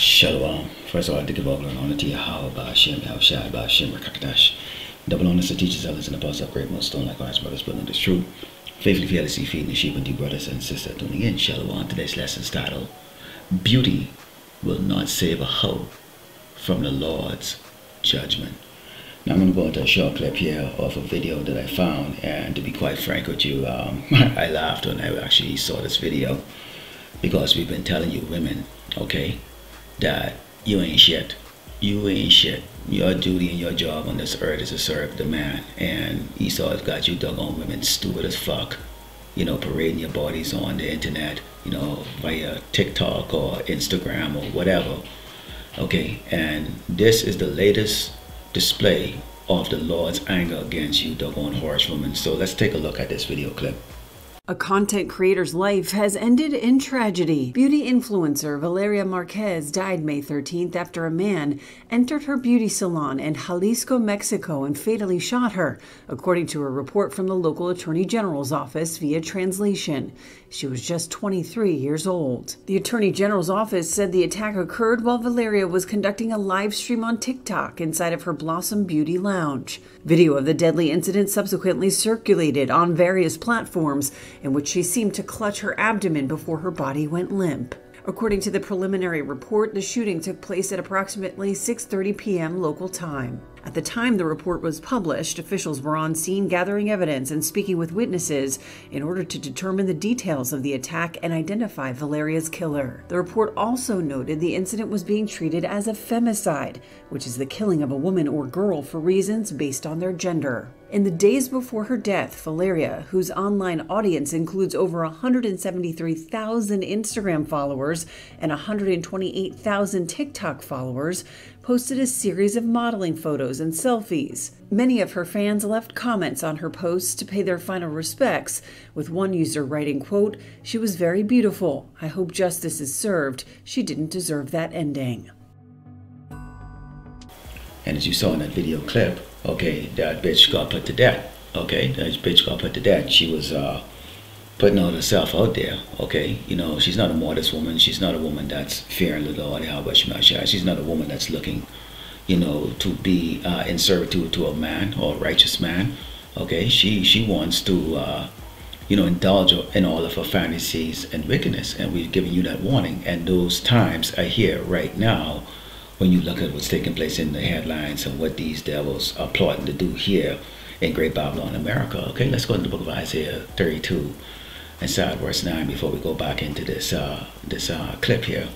Shalom. First of all, I give all glory and honor to Yahweh, Ba'ashem, Yahushai, Ba'ashem, Rakakadash. Double honors to teachers, elders, and apostles of great millstone, likewise, brothers, building this truth. Faithfully, fearlessly feeding the sheep and dear brothers and sisters tuning in. Shalom. Today's lesson is titled, Beauty Will Not Save a Hoe from the Lord's Judgment. Now, I'm going to go into a short clip here of a video that I found, and to be quite frank with you, I laughed when I actually saw this video, because we've been telling you women, okay, that you ain't shit. You ain't shit. Your duty and your job on this earth is to serve the man. And Esau has got you doggone women stupid as fuck, parading your bodies on the internet, via TikTok or Instagram or whatever. Okay, and this is the latest display of the Lord's anger against you doggone harsh women. So let's take a look at this video clip. A content creator's life has ended in tragedy. Beauty influencer Valeria Marquez died May 13th after a man entered her beauty salon in Jalisco, Mexico and fatally shot her, according to a report from the local attorney general's office via translation. She was just 23 years old. The attorney general's office said the attack occurred while Valeria was conducting a live stream on TikTok inside of her Blossom Beauty Lounge. Video of the deadly incident subsequently circulated on various platforms, in which she seemed to clutch her abdomen before her body went limp. According to the preliminary report, the shooting took place at approximately 6:30 p.m. local time. At the time the report was published, officials were on scene gathering evidence and speaking with witnesses in order to determine the details of the attack and identify Valeria's killer. The report also noted the incident was being treated as a femicide, which is the killing of a woman or girl for reasons based on their gender. In the days before her death, Valeria, whose online audience includes over 173,000 Instagram followers and 128,000 TikTok followers, posted a series of modeling photos and selfies. Many of her fans left comments on her posts to pay their final respects, with one user writing, quote, "She was very beautiful. I hope justice is served. She didn't deserve that ending." And as you saw in that video clip, okay, that bitch got put to death. Okay, that bitch got put to death. She was putting all herself out there. Okay, she's not a modest woman. She's not a woman that's fearing the Lord. She's not a woman that's looking, to be in servitude to a man or a righteous man. Okay, she wants to, indulge in all of her fantasies and wickedness. And we've given you that warning. And those times are here right now. When you look at what's taking place in the headlines and what these devils are plotting to do here in Great Babylon, America. Okay, let's go into the book of Isaiah 32 and start verse 9 before we go back into this clip here.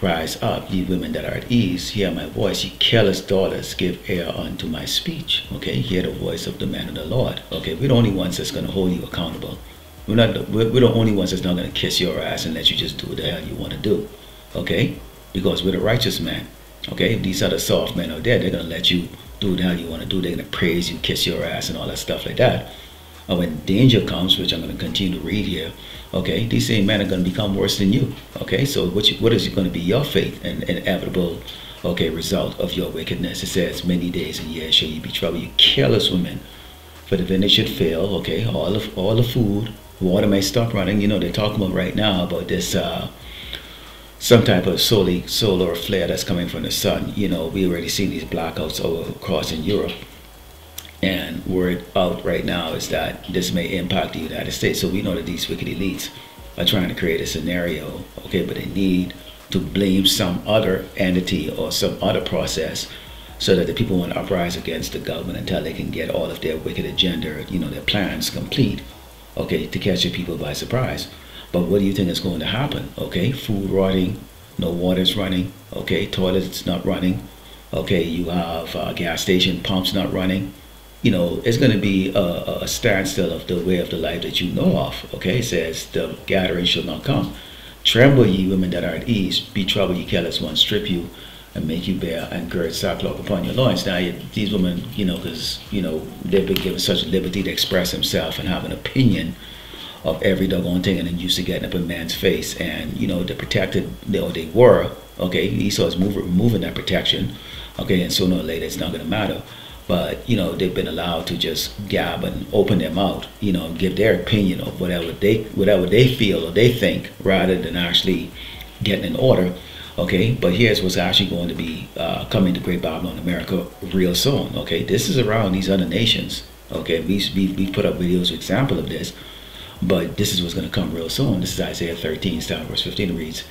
Rise up, ye women that are at ease, hear my voice, ye careless daughters, give ear unto my speech. Okay, hear the voice of the man of the Lord. Okay, we're the only ones that's going to hold you accountable. We're the only ones that's not going to kiss your ass and let you just do what the hell you want to do. Okay, because we're the righteous man. Okay, if these other soft men are there, they're going to let you do what the hell you want to do. They're going to praise you, kiss your ass, and all that stuff like that. And when danger comes, which I'm going to continue to read here, okay, these same men are going to become worse than you. Okay, so what is going to be your fate and inevitable, okay, result of your wickedness? It says, many days and years shall you be troubled, you careless women. For the vintage should fail, okay, all the food, water may stop running. They're talking about right now about this, some type of solar flare that's coming from the sun. We already seen these blackouts over across in Europe. And word out right now is that this may impact the United States. So we know that these wicked elites are trying to create a scenario, okay, but they need to blame some other entity or some other process so that the people won't uprise against the government until they can get all of their wicked agenda, their plans complete, okay, to catch the people by surprise. But what do you think is going to happen? Okay, food rotting, no water's running, okay, toilets not running, okay, you have gas station pumps not running. It's going to be a standstill of the way of the life that you know of. Okay, it says the gathering shall not come. Tremble, ye women that are at ease, be troubled, ye careless ones, strip you and make you bear and gird sackcloth upon your loins. Now these women, because they've been given such liberty to express themselves and have an opinion of every doggone thing, and then used to getting up in man's face, and they're protected. They were, okay, Esau is removing that protection, okay, and sooner or later it's not going to matter. But they've been allowed to just gab and open their mouth, give their opinion of whatever they feel or they think, rather than actually getting in order. Okay, but here's what's actually going to be coming to Great Babylon America real soon. Okay, this is around these other nations. Okay, we put up videos example of this, but this is what's going to come real soon. This is Isaiah 13, starting verse 15. It reads,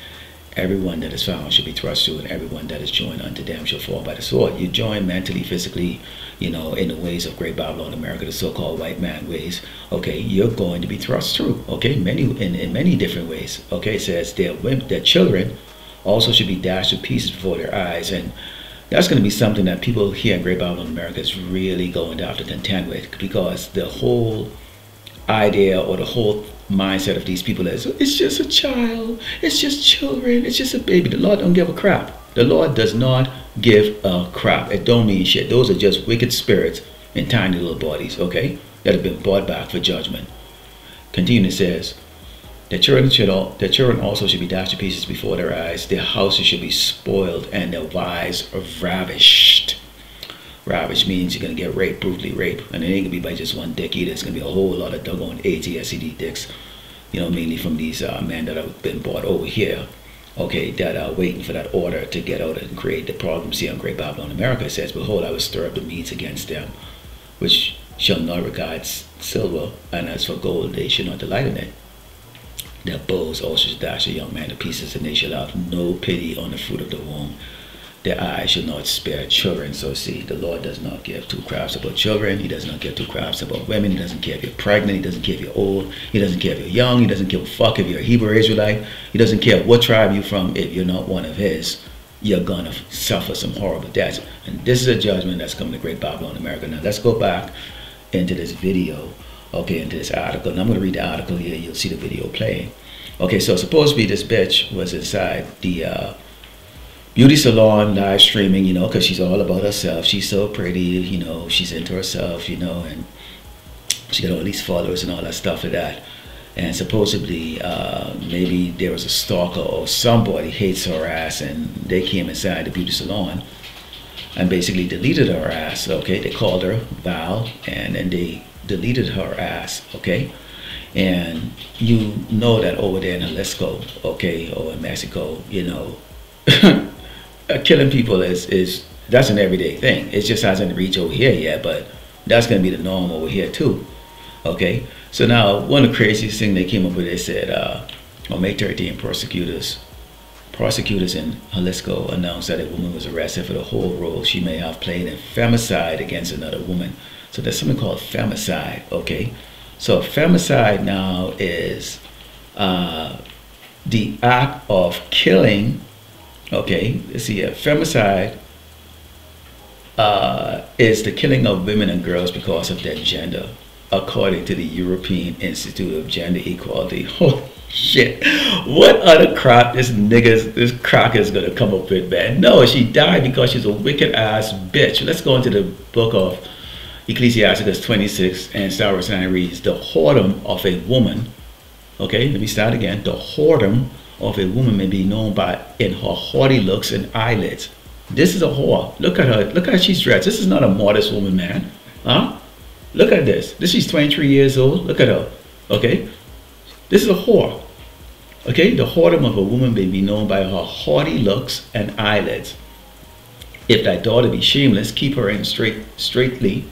"Everyone that is found shall be thrust through, and everyone that is joined unto them shall fall by the sword." You join mentally, physically, in the ways of Great Babylon America, the so-called white man ways. Okay, you're going to be thrust through. Okay, in many different ways. Okay, it says their children also should be dashed to pieces before their eyes, and that's going to be something that people here in Great Babylon America is really going to have to contend with, because the whole idea or the whole mindset of these people is, it's just a child, it's just children, it's just a baby. The Lord don't give a crap. The Lord does not give a crap. It don't mean shit. Those are just wicked spirits in tiny little bodies, okay, that have been brought back for judgment. Continue, it says, their children also should be dashed to pieces before their eyes. Their houses should be spoiled, and their wives are ravished. Ravished means you're going to get raped, brutally raped. And it ain't going to be by just one dick either. It's going to be a whole lot of doggone ATSCD dicks. Mainly from these men that have been brought over here. Okay, that are waiting for that order to get out and create the problems here in Great Babylon America. It says, "Behold, I will stir up the meats against them, which shall not regard silver, and as for gold, they shall not delight in it. Their bows also shall dash a young man to pieces, and they shall have no pity on the fruit of the womb. Their eyes shall not spare children." So see, the Lord does not give two craps about children. He does not give two craps about women. He doesn't care if you're pregnant. He doesn't care if you're old. He doesn't care if you're young. He doesn't give a fuck if you're a Hebrew Israelite. He doesn't care what tribe you're from. If you're not one of his, you're gonna suffer some horrible deaths. And this is a judgment that's coming to Great Babylon America. Now let's go back into this video, okay, into this article. And I'm gonna read the article here. You'll see the video playing. Okay, so supposedly this bitch was inside the beauty salon live streaming, because she's all about herself. She's so pretty, she's into herself, and she got all these followers and all that stuff like that. And supposedly, maybe there was a stalker or somebody hates her ass, and they came inside the beauty salon and basically deleted her ass, okay? They called her Val, and then they deleted her ass, okay? And you know that over there in Jalisco, okay, or in Mexico, killing people that's an everyday thing. It just hasn't reached over here yet, but that's going to be the norm over here too. Okay, so now one of the craziest things they came up with, they said on May 13, prosecutors in Jalisco announced that a woman was arrested for the whole role she may have played in femicide against another woman. So there's something called femicide. Okay, so femicide now is the act of killing. Okay, let's see here. Femicide is the killing of women and girls because of their gender, according to the European Institute of Gender Equality. Holy shit. What other crap this cracker is going to come up with, man? No, she died because she's a wicked ass bitch. Let's go into the book of Ecclesiasticus 26 and start verse 9 reads, "The whoredom of a woman," okay, let me start again. "The whoredom of a woman may be known by in her haughty looks and eyelids." This is a whore. Look at her. Look how she's dressed. This is not a modest woman, man. Huh? Look at this. She's 23 years old. Look at her. Okay? This is a whore. Okay? "The whoredom of a woman may be known by her haughty looks and eyelids. If thy daughter be shameless, keep her in straitly,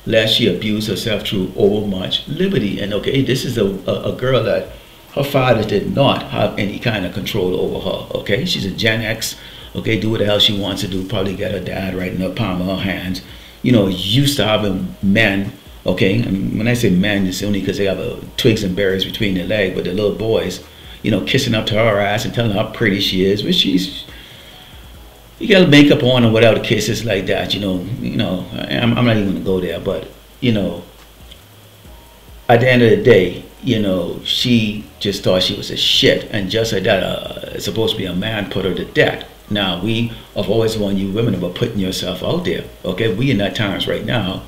lest she abuse herself through overmuch liberty." And okay, this is a girl that her father did not have any kind of control over her, okay? She's a Gen X, okay? Do what the hell she wants to do. Probably get her dad right in the palm of her hands. Used to having men, okay? And when I say men, it's only because they have twigs and berries between their legs, but the little boys, kissing up to her ass and telling her how pretty she is. But you got makeup on or without kisses like that, I'm not even gonna go there, but, at the end of the day, she just thought she was a shit, and just like that, it's supposed to be a man put her to death. Now, we have always warned you women about putting yourself out there, okay? We in that times right now,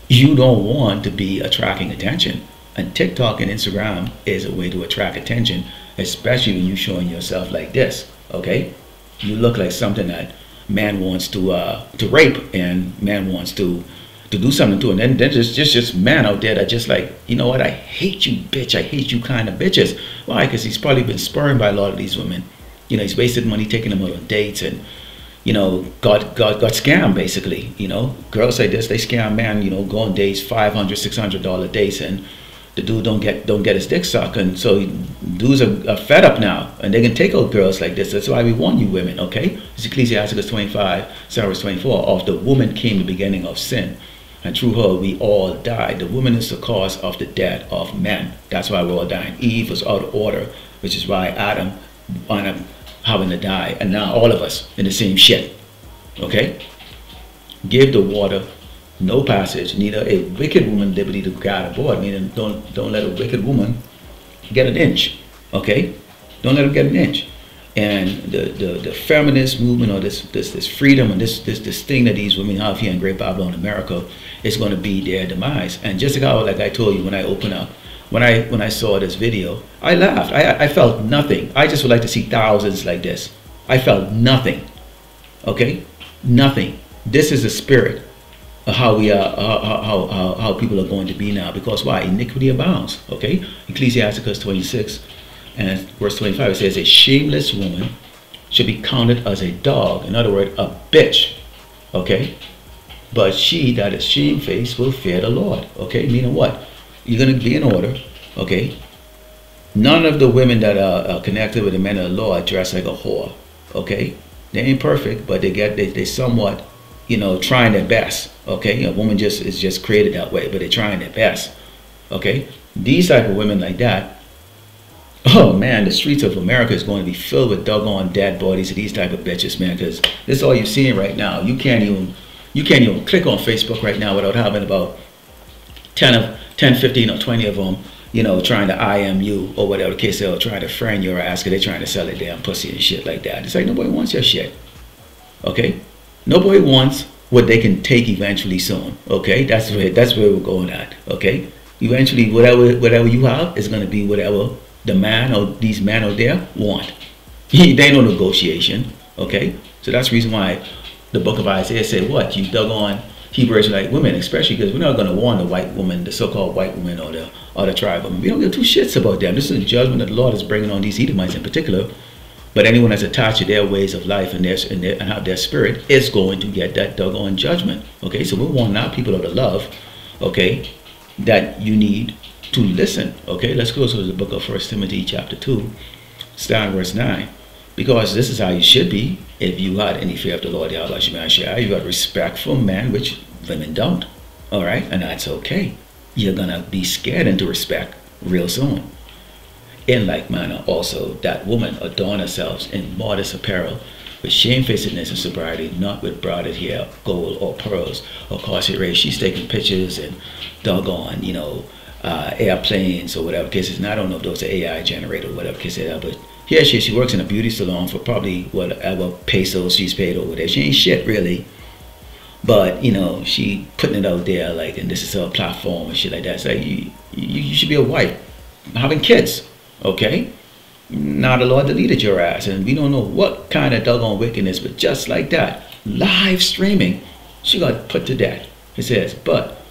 you don't want to be attracting attention, and TikTok and Instagram is a way to attract attention, especially when you're showing yourself like this, okay? You look like something that man wants to rape, and man wants to do something to it. And then there's just man out there that just like, you know what, I hate you, bitch. I hate you kind of bitches. Why? Because he's probably been spurned by a lot of these women. You know, he's wasted money taking them out on dates, and you know, got scammed basically. You know, girls like this, they scam men. You know, go on dates, $500, $600 dates, and the dude don't get his dick sucked, and so dudes are fed up now, and they can take out girls like this. That's why we warn you women, okay? It's Ecclesiasticus 25, Psalms 24. Of the woman came the beginning of sin, and through her we all died. The woman is the cause of the death of men. That's why we're all dying. Eve was out of order, which is why Adam wound up having to die, and now all of us in the same shit, okay? Give the water no passage, neither a wicked woman liberty to guide aboard. Meaning, don't let a wicked woman get an inch, okay? Don't let her get an inch. And the feminist movement, or this freedom and this thing that these women have here in Great Babylon, America, is going to be their demise. And just like I told you when I opened up, when I saw this video, I laughed. I felt nothing. I just would like to see thousands like this. I felt nothing, okay? Nothing. This is the spirit of how we are, how people are going to be now. Because why? Iniquity abounds, okay? Ecclesiasticus 26 and verse 25, it says, a shameless woman should be counted as a dog. In other words, a bitch, okay? But she that is shamefaced will fear the Lord, okay? Meaning what? You're going to be in order, okay? None of the women that are connected with the men of the Lord dress like a whore, okay? They ain't perfect, but they somewhat, you know, trying their best, okay? A woman is just created that way, but they're trying their best, okay? These type of women like that, oh man, the streets of America is going to be filled with doggone dead bodies of these type of bitches, man, because this is all you're seeing right now. You can't even click on Facebook right now without having about 10, 15, or 20 of them, you know, trying to IM you or whatever the case is, or trying to friend your ass because they're trying to sell their damn pussy and shit like that. It's like nobody wants your shit, okay? Nobody wants what they can take eventually soon, okay? That's where we're going at, okay? Eventually, whatever you have is going to be whatever the man or these men out there want. They ain't no negotiation, okay? So that's the reason why the book of Isaiah said, what? You doggone Hebrew Israelite women, especially because we're not going to warn the white woman, the so-called white woman, or the tribe woman. We don't give two shits about them. This is a judgment that the Lord is bringing on these Edomites in particular. But anyone that's attached to their ways of life and have their spirit is going to get that doggone judgment. Okay, so we're warning our people of the love, okay, that you need to listen. Okay, let's go to the book of 1 Timothy chapter 2, starting verse 9. Because this is how you should be if you had any fear of the Lord. You got respect for men, which women don't. All right, and that's okay. You're going to be scared into respect real soon. In like manner also, that woman adorn herself in modest apparel, with shamefacedness and sobriety, not with braided hair, gold or pearls, or costly race. She's taking pictures and doggone, you know, airplanes or whatever cases. And I don't know if those are AI generated or whatever case they are, but here she works in a beauty salon for probably whatever pesos she's paid over there. She ain't shit really, but you know, she putting it out there like, and this is her platform and shit like that. So you should be a wife having kids. Okay, now the Lord deleted your ass, and we don't know what kind of doggone wickedness, but just like that, live streaming, she got put to death. It says, but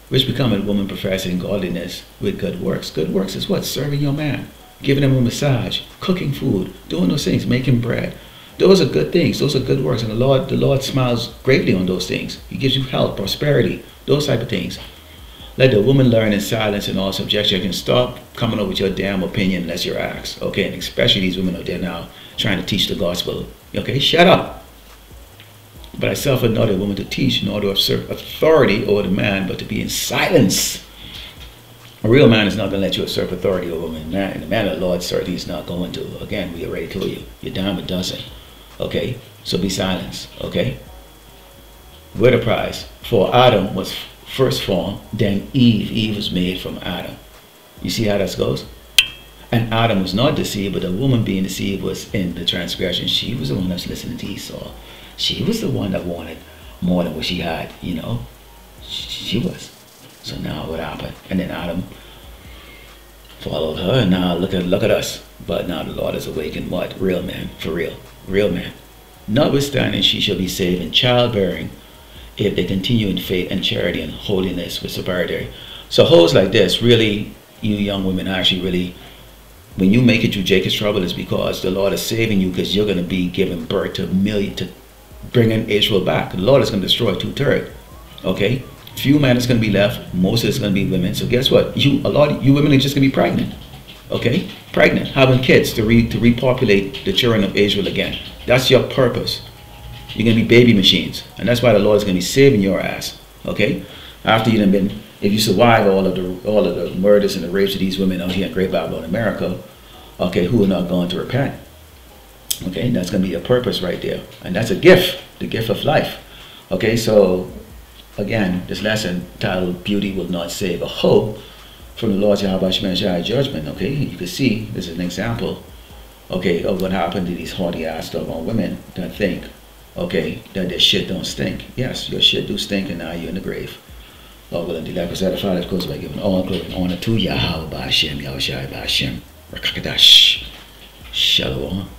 which become a woman professing godliness with good works. Good works is what? Serving your man, giving him a massage, cooking food, doing those things, making bread. Those are good things. Those are good works, and the Lord smiles greatly on those things. He gives you health, prosperity, those type of things. Let the woman learn in silence and all subjection. You can stop coming up with your damn opinion unless you're asked. Okay, and especially these women out there now trying to teach the gospel. Okay, shut up. But I suffer not a woman to teach, nor to assert authority over the man, but to be in silence. A real man is not going to let you assert authority over a man. And the man of the Lord certainly is not going to. Again, we already told you, you're dime a dozen. Okay, so be silent. Okay, we're the prize. For Adam was first form, then Eve. Eve was made from Adam. You see how that goes? And Adam was not deceived, but the woman being deceived was in the transgression. She was the one that's listening to Esau. She was the one that wanted more than what she had, you know. She was. So now what happened? And then Adam followed her, and now look at us. But now the Lord has awakened what? Real men, for real. Real men. Notwithstanding, she shall be saved in childbearing, if they continue in faith and charity and holiness with sobriety. So hoes like this, really, you young women actually really when you make it through Jacob's trouble, it's because the Lord is saving you, because you're going to be giving birth to bringing Israel back. The Lord is going to destroy 2/3. Okay, few men is going to be left. Most of it's going to be women. So guess what? A lot of you women are just going to be pregnant. Okay, pregnant, having kids to repopulate the children of Israel again. That's your purpose. You're going to be baby machines, and that's why the Lord is going to be saving your ass. Okay, after you've been, if you survive all of the murders and the rapes of these women out here in Great Babylon, America, okay, who are not going to repent. Okay, and that's going to be your purpose right there, and that's a gift, the gift of life. Okay, so again, this lesson titled "Beauty Will Not Save a Hoe" from the Lord Yahweh Shemeshai judgment. Okay, you can see this is an example, okay, of what happened to these haughty ass doggone women that think, okay, that their shit don't stink. Yes, your shit do stink, and now you're in the grave. Lord will indeed, like I said, the Father, of course, by giving all glory and honor to Yahweh Ba'ashem, Yahushai Ba'ashem, Rakakadash, Shalom.